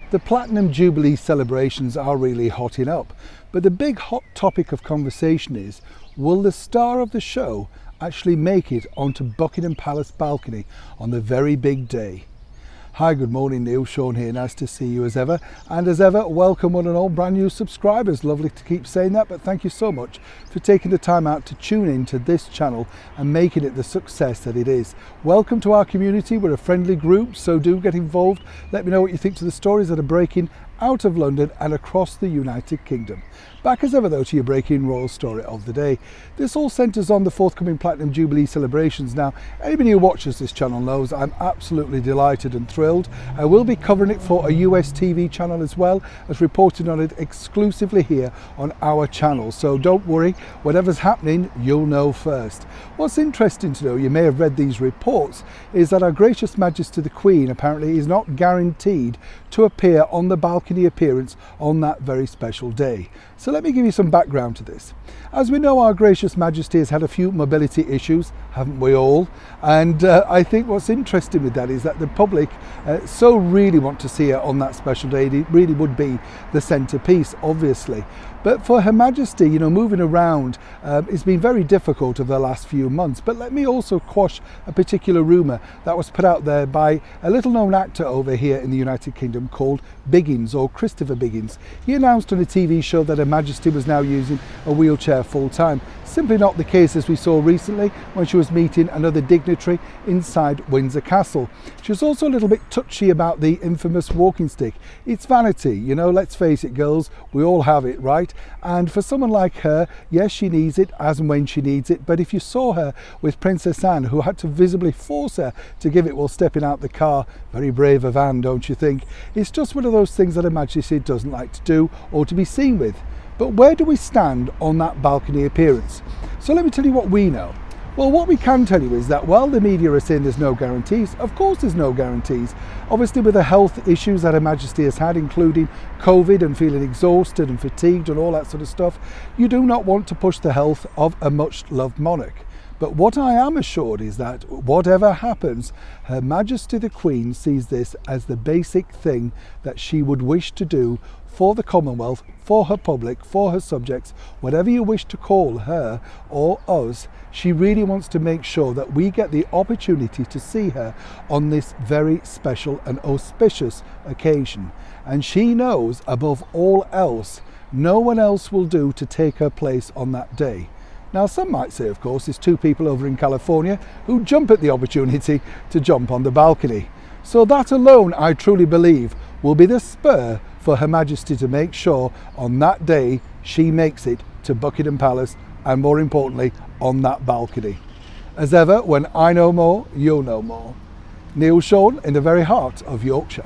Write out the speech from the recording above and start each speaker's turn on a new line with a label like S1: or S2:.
S1: The Platinum Jubilee celebrations are really hotting up, but the big hot topic of conversation is, will the star of the show actually make it onto Buckingham Palace balcony on the very big day? Hi, good morning, Neil Sean here, nice to see you as ever. And as ever, welcome one and all brand new subscribers. Lovely to keep saying that, but thank you so much for taking the time out to tune in to this channel and making it the success that it is. Welcome to our community. We're a friendly group, so do get involved. Let me know what you think to the stories that are breaking out of London and across the United Kingdom. Back as ever though to your breaking royal story of the day. This all centres on the forthcoming Platinum Jubilee celebrations. Now, anybody who watches this channel knows I'm absolutely delighted and thrilled. I will be covering it for a US TV channel as well as reporting on it exclusively here on our channel. So don't worry, whatever's happening, you'll know first. What's interesting to know, you may have read these reports, is that Our Gracious Majesty the Queen apparently is not guaranteed to appear on the balcony appearance on that very special day. So let me give you some background to this. As we know, Our Gracious Majesty has had a few mobility issues, haven't we all? And I think what's interesting with that is that the public so really want to see her on that special day. It really would be the centrepiece, obviously. But for Her Majesty, you know, moving around, it's been very difficult over the last few months. But let me also quash a particular rumour that was put out there by a little known actor over here in the United Kingdom called Biggins, or Christopher Biggins. He announced on a TV show that Her Majesty was now using a wheelchair full time. Simply not the case, as we saw recently when she was meeting another dignitary inside Windsor Castle. She was also a little bit touchy about the infamous walking stick. It's vanity, you know, let's face it, girls, we all have it, right? And for someone like her, yes, she needs it as and when she needs it, but if you saw her with Princess Anne, who had to visibly force her to give it while stepping out the car, very brave of Anne, don't you think? It's just one of those things that Her Majesty doesn't like to do or to be seen with. But where do we stand on that balcony appearance? So let me tell you what we know. Well, what we can tell you is that while the media are saying there's no guarantees, of course there's no guarantees. Obviously with the health issues that Her Majesty has had, including COVID and feeling exhausted and fatigued and all that sort of stuff, you do not want to push the health of a much loved monarch. But what I am assured is that whatever happens, Her Majesty the Queen sees this as the basic thing that she would wish to do for the Commonwealth, for her public, for her subjects, whatever you wish to call her or us. She really wants to make sure that we get the opportunity to see her on this very special and auspicious occasion. And she knows above all else, no one else will do to take her place on that day. Now, some might say, of course, there's two people over in California who jump at the opportunity to jump on the balcony. So that alone, I truly believe, will be the spur for Her Majesty to make sure on that day she makes it to Buckingham Palace and, more importantly, on that balcony. As ever, when I know more, you'll know more. Neil Sean in the very heart of Yorkshire.